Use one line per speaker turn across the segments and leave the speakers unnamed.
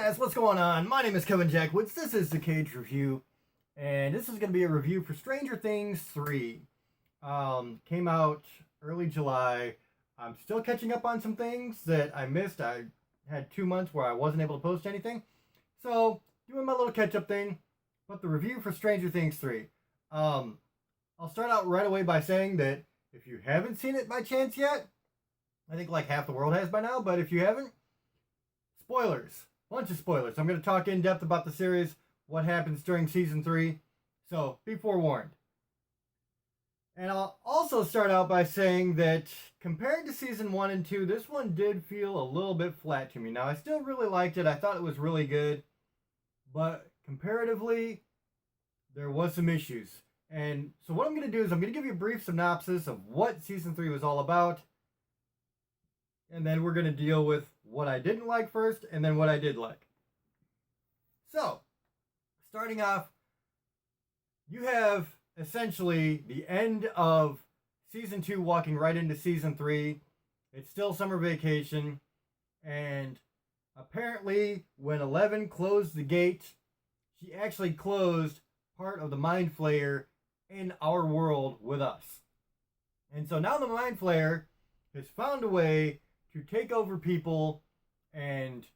guys, what's going on? My name is Kevin Jackwoods. This is the Kaged Review, and this is going to be a review for Stranger Things 3. Came out early July. I'm still catching up on some things that I missed. I had 2 months where I wasn't able to post anything. So, doing my little catch-up thing. But the review for Stranger Things 3. I'll start out right away by saying that if you haven't seen it by chance yet, I think like half the world has by now, but if you haven't, spoilers. Bunch of spoilers. I'm going to talk in depth about the series, what happens during season 3. So, be forewarned. And I'll also start out by saying that compared to season 1 and 2, this one did feel a little bit flat to me. Now, I still really liked it. I thought it was really good. But comparatively, there was some issues. And so what I'm going to do is I'm going to give you a brief synopsis of what season 3 was all about. And then we're going to deal with what I didn't like first, and then what I did like. So, starting off, you have essentially the end of season 2 walking right into season 3. It's still summer vacation, and apparently when 11 closed the gate, she actually closed part of the Mind Flayer in our world with us. And so now the Mind Flayer has found a way to take over people and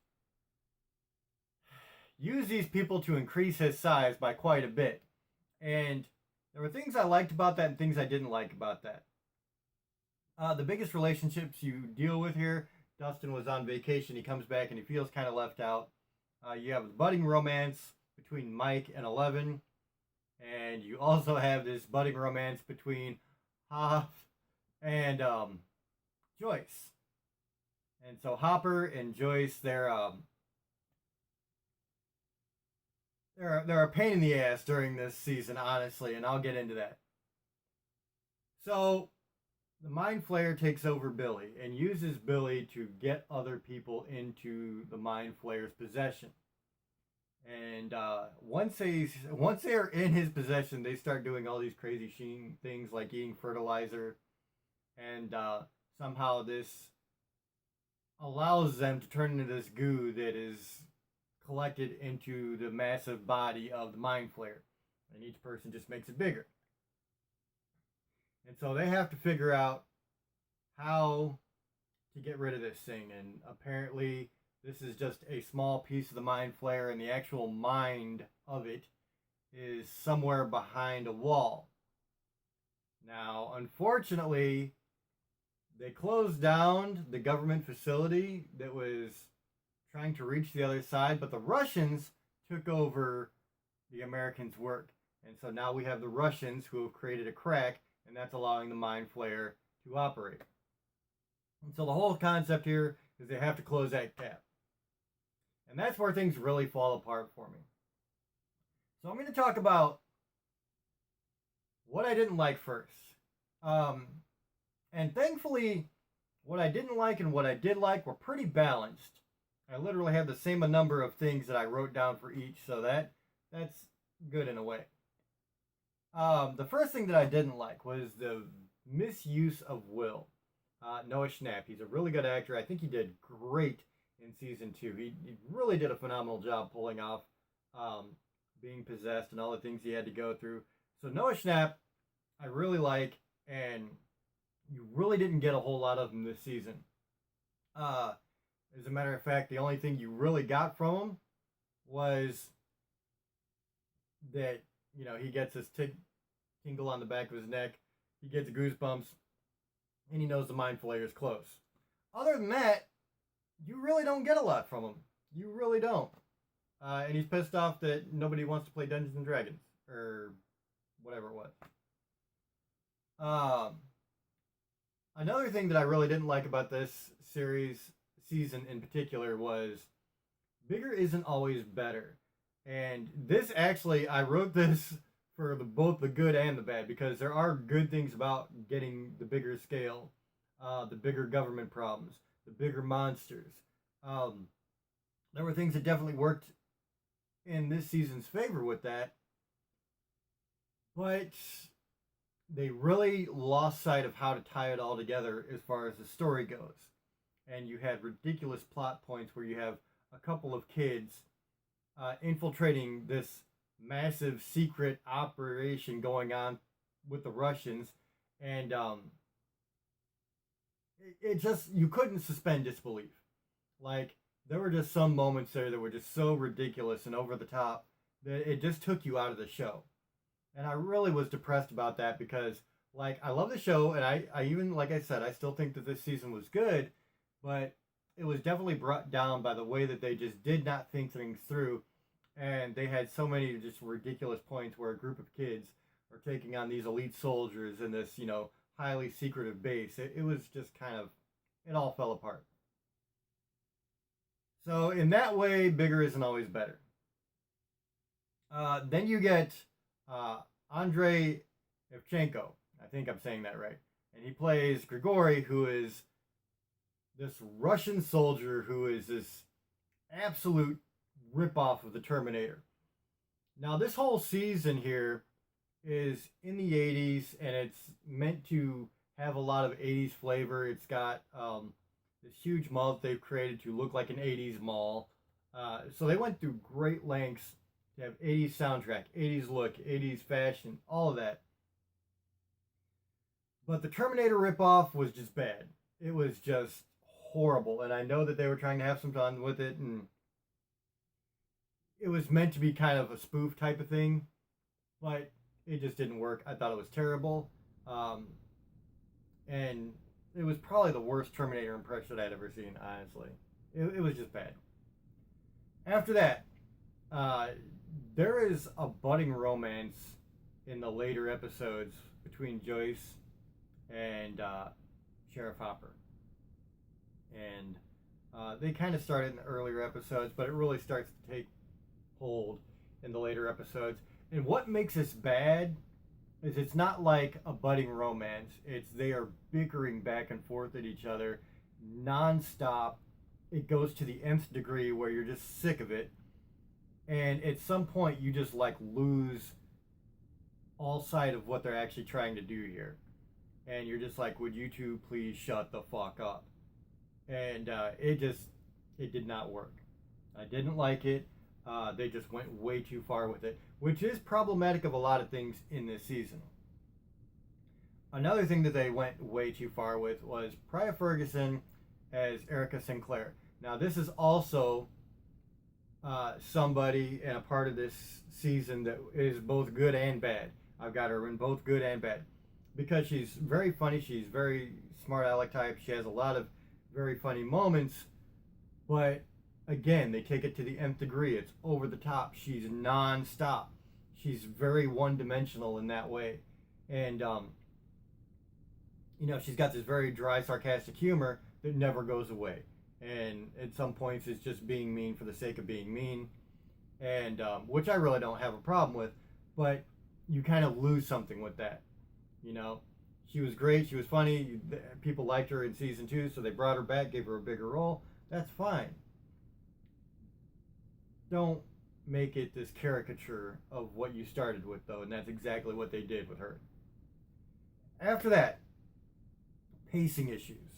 use these people to increase his size by quite a bit. And there were things I liked about that and things I didn't like about that. The biggest relationships you deal with here, Dustin was on vacation, he comes back and he feels kind of left out. You have the budding romance between Mike and 11. And you also have this budding romance between Hoff and Joyce. And so Hopper and Joyce, they're a pain in the ass during this season, honestly, and I'll get into that. So the Mind Flayer takes over Billy and uses Billy to get other people into the Mind Flayer's possession. And once they are in his possession, they start doing all these crazy things like eating fertilizer, and somehow this allows them to turn into this goo that is collected into the massive body of the Mind Flayer. And each person just makes it bigger. And so they have to figure out how to get rid of this thing. And apparently this is just a small piece of the Mind Flayer, and the actual mind of it is somewhere behind a wall. Now, unfortunately, they closed down the government facility that was trying to reach the other side, but the Russians took over the Americans' work. And so now we have the Russians who have created a crack, and that's allowing the Mind Flayer to operate. And so the whole concept here is they have to close that gap. And that's where things really fall apart for me. So I'm going to talk about what I didn't like first. And thankfully, what I didn't like and what I did like were pretty balanced. I literally have the same number of things that I wrote down for each, so that's good in a way. The first thing that I didn't like was the misuse of Will. Noah Schnapp, he's a really good actor. I think he did great in season 2. He really did a phenomenal job pulling off being possessed and all the things he had to go through. So Noah Schnapp, I really like, and you really didn't get a whole lot of him this season. As a matter of fact, the only thing you really got from him was that, you know, he gets this tingle on the back of his neck, he gets goosebumps, and he knows the Mind Flayer is close. Other than that, you really don't get a lot from him. You really don't. And he's pissed off that nobody wants to play Dungeons and Dragons, or whatever it was. Another thing that I really didn't like about this season in particular was bigger isn't always better. And this actually, I wrote this for both the good and the bad, because there are good things about getting the bigger scale, the bigger government problems, the bigger monsters. There were things that definitely worked in this season's favor with that, but they really lost sight of how to tie it all together as far as the story goes. And you had ridiculous plot points where you have a couple of kids infiltrating this massive secret operation going on with the Russians, and it just, you couldn't suspend disbelief. Like, there were just some moments there that were just so ridiculous and over the top that it just took you out of the show. And I really was depressed about that because, like, I love the show, and I even, like I said, I still think that this season was good, but it was definitely brought down by the way that they just did not think things through. And they had so many just ridiculous points where a group of kids are taking on these elite soldiers in this, highly secretive base. It was just kind of, it all fell apart. So in that way, bigger isn't always better. Then you get Andrei Evchenko. I think I'm saying that right. And he plays Grigory, who is this Russian soldier who is this absolute ripoff of the Terminator. Now, this whole season here is in the 80s, and it's meant to have a lot of 80s flavor. It's got this huge mall that they've created to look like an 80s mall. So they went through great lengths to have 80s soundtrack, 80s look, 80s fashion, all of that. But the Terminator ripoff was just bad. It was just horrible. And I know that they were trying to have some fun with it, and it was meant to be kind of a spoof type of thing, but it just didn't work. I thought it was terrible. And it was probably the worst Terminator impression I'd ever seen, honestly. It was just bad. After that, there is a budding romance in the later episodes between Joyce and Sheriff Hopper. And they kind of started in the earlier episodes, but it really starts to take hold in the later episodes. And what makes this bad is it's not like a budding romance. It's they are bickering back and forth at each other nonstop. It goes to the nth degree where you're just sick of it. And at some point you just like lose all sight of what they're actually trying to do here. And you're just like, would you two please shut the fuck up? And it did not work. I didn't like it. They just went way too far with it, which is problematic of a lot of things in this season. Another thing that they went way too far with was Priya Ferguson as Erica Sinclair. Now, this is also somebody and a part of this season that is both good and bad. I've got her in both good and bad because she's very funny. She's very smart aleck type. She has a lot of very funny moments, but again, they take it to the nth degree. It's over the top. She's non-stop. She's very one-dimensional in that way. And, she's got this very dry, sarcastic humor that never goes away. And at some points, it's just being mean for the sake of being mean. And, which I really don't have a problem with. But you kind of lose something with that. She was great. She was funny. People liked her in season 2, so they brought her back, gave her a bigger role. That's fine. Don't make it this caricature of what you started with, though, and that's exactly what they did with her. After that, pacing issues.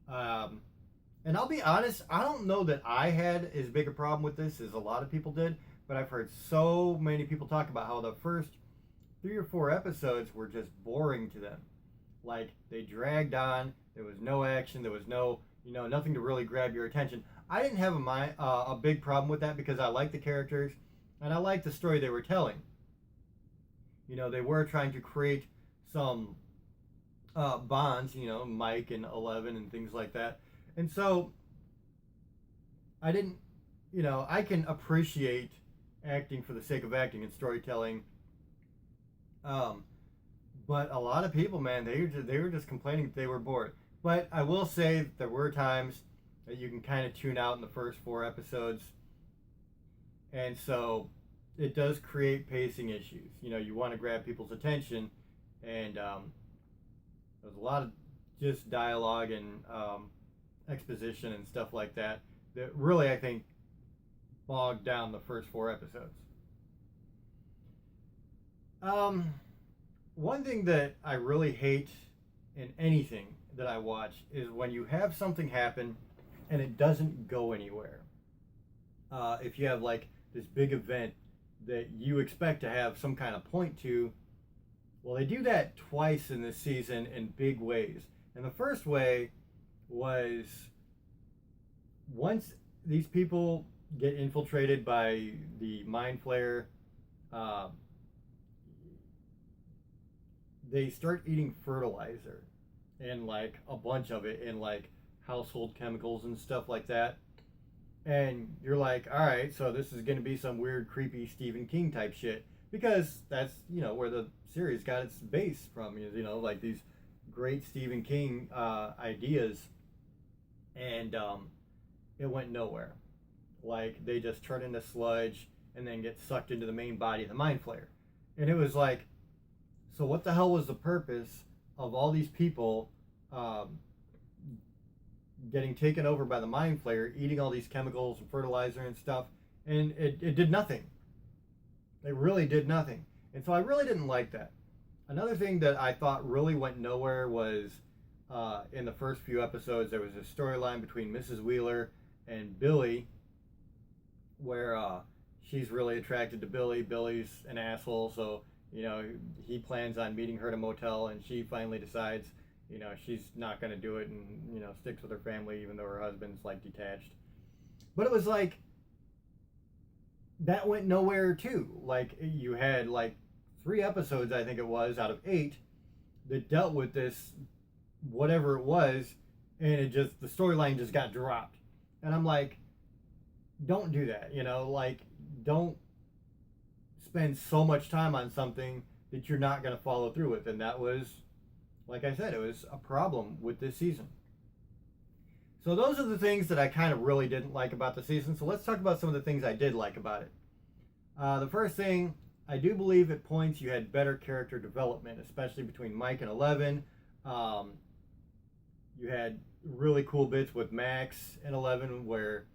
And I'll be honest, I don't know that I had as big a problem with this as a lot of people did, but I've heard so many people talk about how the first 3 or 4 episodes were just boring to them. Like, they dragged on, there was no action, there was no, nothing to really grab your attention. I didn't have a big problem with that because I liked the characters and I liked the story they were telling. They were trying to create some bonds, Mike and 11 and things like that. And so I didn't, I can appreciate acting for the sake of acting and storytelling. But a lot of people, man, they were just complaining that they were bored. But I will say that there were times that you can kind of tune out in the first 4 episodes. And so it does create pacing issues. You want to grab people's attention, and there's a lot of just dialogue and exposition and stuff like that that really, I think, bogged down the first 4 episodes. One thing that I really hate in anything that I watch is when you have something happen and it doesn't go anywhere. if you have like this big event that you expect to have some kind of point to, well, they do that twice in this season in big ways. And the first way was once these people get infiltrated by the mind flayer, uh, they start eating fertilizer and like a bunch of it and like household chemicals and stuff like that. And you're like, all right, so this is going to be some weird, creepy Stephen King type shit because that's where the series got its base from. Like these great Stephen King ideas, and it went nowhere. Like they just turn into sludge and then get sucked into the main body of the mind flayer, and it was like, so what the hell was the purpose of all these people um, getting taken over by the mind flayer, eating all these chemicals and fertilizer and stuff, and it did nothing. It really did nothing. And so I really didn't like that. Another thing that I thought really went nowhere was in the first few episodes, there was a storyline between Mrs. Wheeler and Billy where she's really attracted to Billy. Billy's an asshole, so he plans on meeting her at a motel, and she finally decides she's not going to do it, and sticks with her family even though her husband's like detached. But it was like that went nowhere too. Like you had like 3 episodes, I think it was, out of 8 that dealt with this whatever it was, and the storyline just got dropped. And I'm like, don't do that, like don't spend so much time on something that you're not going to follow through with. And that was, like I said, it was a problem with this season. So those are the things that I kind of really didn't like about the season. So let's talk about some of the things I did like about it. The first thing, I do believe at points you had better character development, especially between Mike and Eleven. You had really cool bits with Max and Eleven where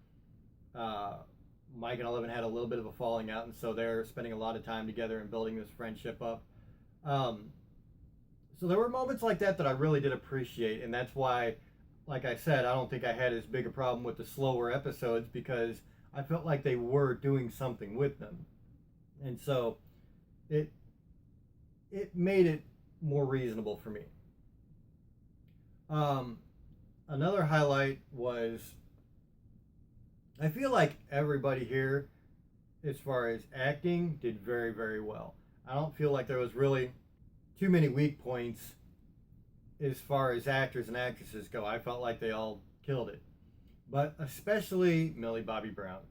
Mike and Eleven had a little bit of a falling out, and so they're spending a lot of time together and building this friendship up. So there were moments like that I really did appreciate, and that's why, like I said, I don't think I had as big a problem with the slower episodes because I felt like they were doing something with them. And so it made it more reasonable for me. Another highlight was I feel like everybody here, as far as acting, did very, very well. I don't feel like there was really too many weak points as far as actors and actresses go. I felt like they all killed it. But especially Millie Bobby Brown.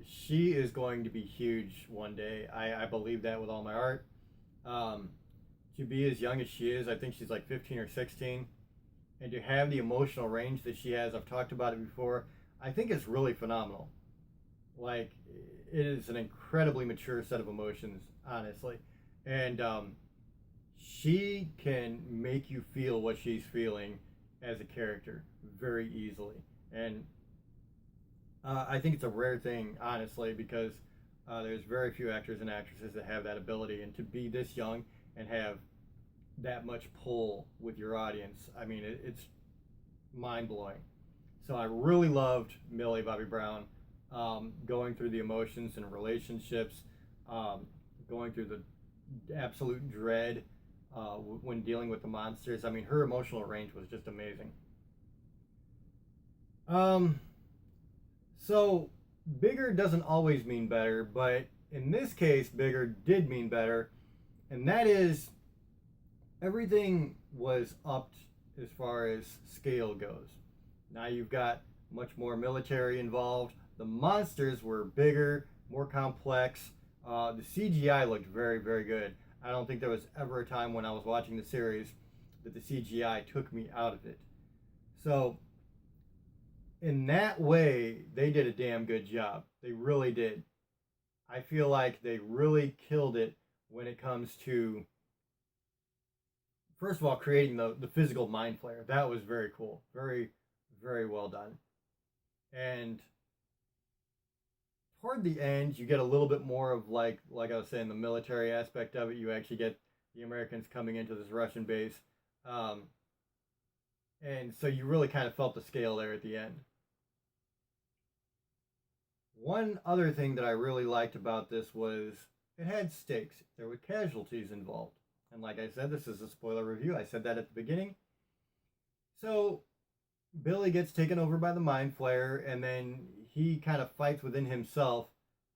She is going to be huge one day. I believe that with all my heart. To be as young as she is, I think she's like 15 or 16. And to have the emotional range that she has, I've talked about it before, I think it's really phenomenal. Like, it is an incredibly mature set of emotions, honestly. And she can make you feel what she's feeling as a character very easily. And I think it's a rare thing, honestly, because there's very few actors and actresses that have that ability. And to be this young and have that much pull with your audience, I mean, it's mind-blowing. So I really loved Millie Bobby Brown going through the emotions and relationships, going through the absolute dread when dealing with the monsters. I mean, her emotional range was just amazing. So bigger doesn't always mean better, but in this case, bigger did mean better, and that is everything was upped as far as scale goes. Now you've got much more military involved. The monsters were bigger, more complex. The CGI looked very, very good. I don't think there was ever a time when I was watching the series that the CGI took me out of it. So in that way, they did a damn good job. They really did. I feel like they really killed it when it comes to, first of all, creating the physical mind flayer. That was very cool. Very, very well done. And toward the end, you get a little bit more of like I was saying, the military aspect of it. You actually get the Americans coming into this Russian base. And so you really kind of felt the scale there at the end. One other thing that I really liked about this was it had stakes. There were casualties involved. And like I said, this is a spoiler review. I said that at the beginning. So Billy gets taken over by the mind flayer, and then he kind of fights within himself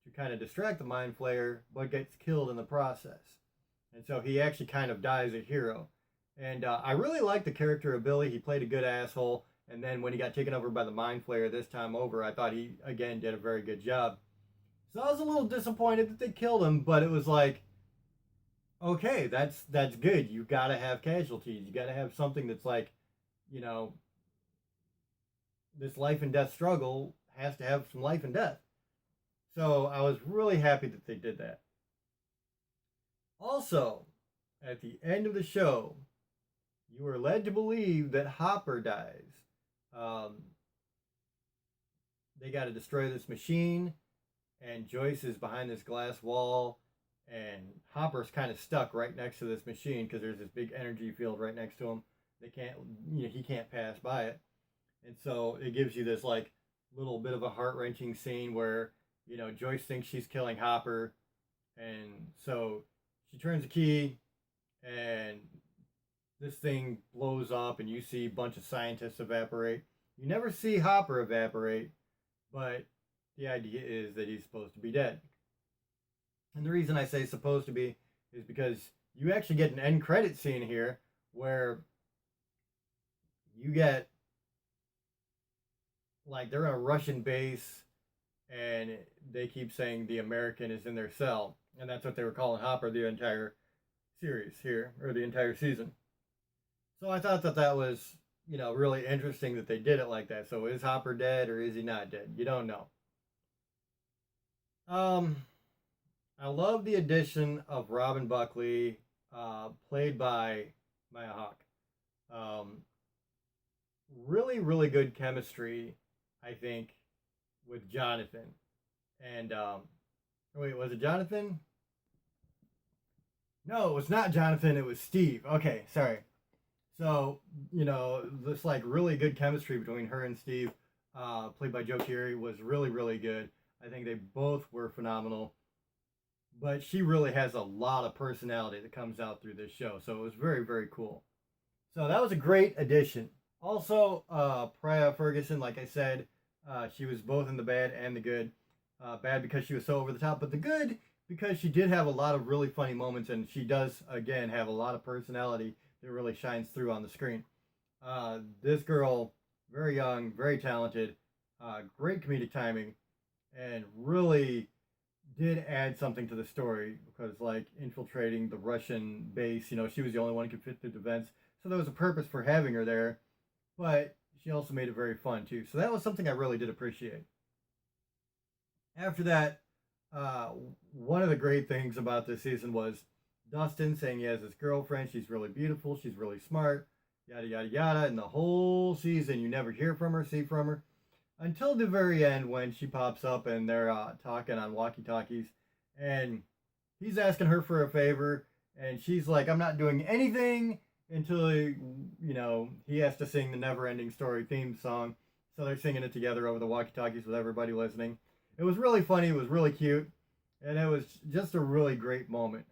to kind of distract the mind flayer, but gets killed in the process. And so he actually kind of dies a hero. And I really liked the character of Billy. He played a good asshole. And then when he got taken over by the mind flayer this time over, I thought he, again, did a very good job. So I was a little disappointed that they killed him, but it was like, okay, that's good. You got to have casualties. You got to have something that's like, you know, this life and death struggle has to have some life and death. So I was really happy that they did that. Also, at the end of the show, you are led to believe that Hopper dies. They got to destroy this machine, and Joyce is behind this glass wall, and Hopper's kind of stuck right next to this machine because there's this big energy field right next to him. They can't, he can't pass by it, and so it gives you this like little bit of a heart-wrenching scene where Joyce thinks she's killing Hopper, and so she turns the key, and this thing blows up, and you see a bunch of scientists evaporate. You never see Hopper evaporate, but the idea is that he's supposed to be dead. And the reason I say supposed to be is because you actually get an end credit scene here where you get, like, they're in a Russian base, and they keep saying the American is in their cell. And that's what they were calling Hopper the entire series here, or the entire season. So I thought that was, really interesting that they did it like that. So is Hopper dead or is he not dead? You don't know. I love the addition of Robin Buckley, played by Maya Hawke. Really, really good chemistry, I think, with Jonathan. And, wait, was it Jonathan? No, it was not Jonathan, it was Steve. Okay, sorry. So, this like really good chemistry between her and Steve, played by Joe Keery, was really, really good. I think they both were phenomenal. But she really has a lot of personality that comes out through this show. So it was very, very cool. So that was a great addition. Also, Priya Ferguson, like I said, she was both in the bad and the good. Bad because she was so over the top, but the good because she did have a lot of really funny moments, and she does, again, have a lot of personality that really shines through on the screen. This girl, very young, very talented, great comedic timing, and really did add something to the story because, like, infiltrating the Russian base, she was the only one who could fit through the vents. So there was a purpose for having her there, but she also made it very fun, too. So that was something I really did appreciate. After that, one of the great things about this season was Dustin saying he has this girlfriend. She's really beautiful. She's really smart. Yada, yada, yada. And the whole season, you never hear from her, see from her. Until the very end when she pops up and they're talking on walkie-talkies. And he's asking her for a favor. And she's like, I'm not doing anything until, he has to sing the Never Ending Story theme song. So they're singing it together over the walkie-talkies with everybody listening. It was really funny. It was really cute. And it was just a really great moment.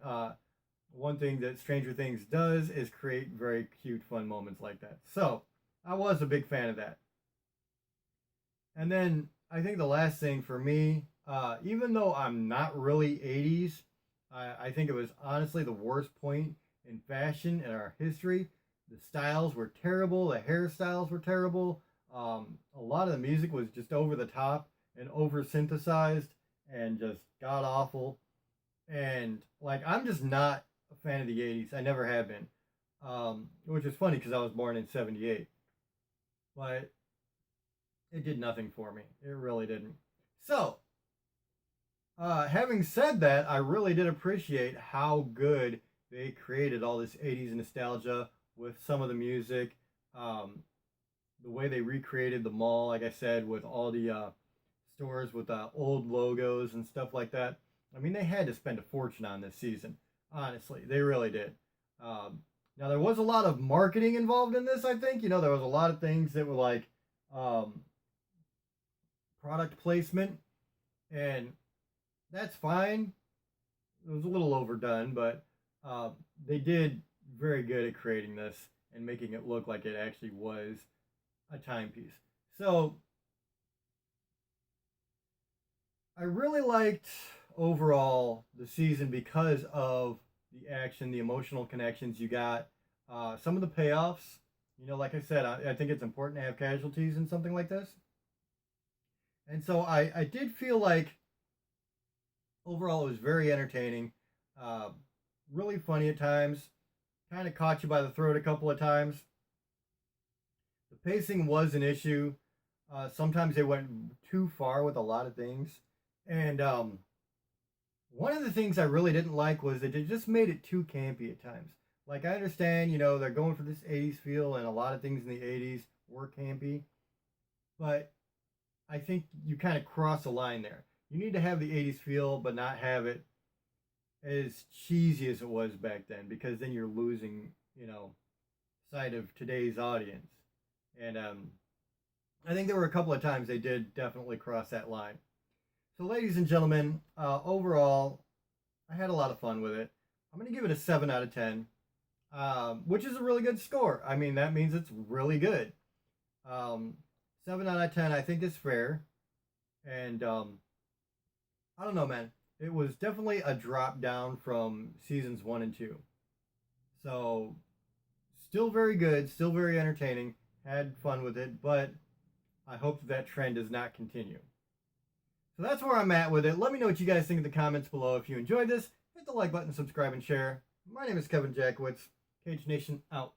One thing that Stranger Things does is create very cute, fun moments like that. So I was a big fan of that. And then I think the last thing for me, even though I'm not really 80s, I think it was honestly the worst point in fashion in our history. The styles were terrible. The hairstyles were terrible. A lot of the music was just over the top and over synthesized and just god awful. And like, I'm just not a fan of the 80s. I never have been. Which is funny because I was born in 78. But it did nothing for me. It really didn't. So, having said that, I really did appreciate how good they created all this 80s nostalgia with some of the music. The way they recreated the mall, like I said, with all the stores with old logos and stuff like that. I mean, they had to spend a fortune on this season. Honestly, they really did. Now, there was a lot of marketing involved in this, I think. There was a lot of things that were like product placement. And that's fine. It was a little overdone, but they did very good at creating this and making it look like it actually was a timepiece. So I really liked overall the season because of the action, the emotional connections you got, some of the payoffs. You know, like I said, I think it's important to have casualties in something like this. And so I did feel like overall it was very entertaining, uh, really funny at times, kind of caught you by the throat a couple of times. The pacing was an issue. Sometimes they went too far with a lot of things. And one of the things I really didn't like was that they just made it too campy at times. Like, I understand, you know, they're going for this 80s feel, and a lot of things in the 80s were campy. But I think you kind of cross a line there. You need to have the 80s feel, but not have it as cheesy as it was back then, because then you're losing, you know, sight of today's audience. And I think there were a couple of times they did definitely cross that line. So, ladies and gentlemen, overall, I had a lot of fun with it. I'm going to give it a 7 out of 10, which is a really good score. I mean, that means it's really good. 7 out of 10, I think, is fair. And I don't know, man. It was definitely a drop down from seasons 1 and 2. So, still very good, still very entertaining. Had fun with it, but I hope that trend does not continue. So that's where I'm at with it. Let me know what you guys think in the comments below. If you enjoyed this, hit the like button, subscribe, and share. My name is Kevin Jackowitz. Kaged Nation out.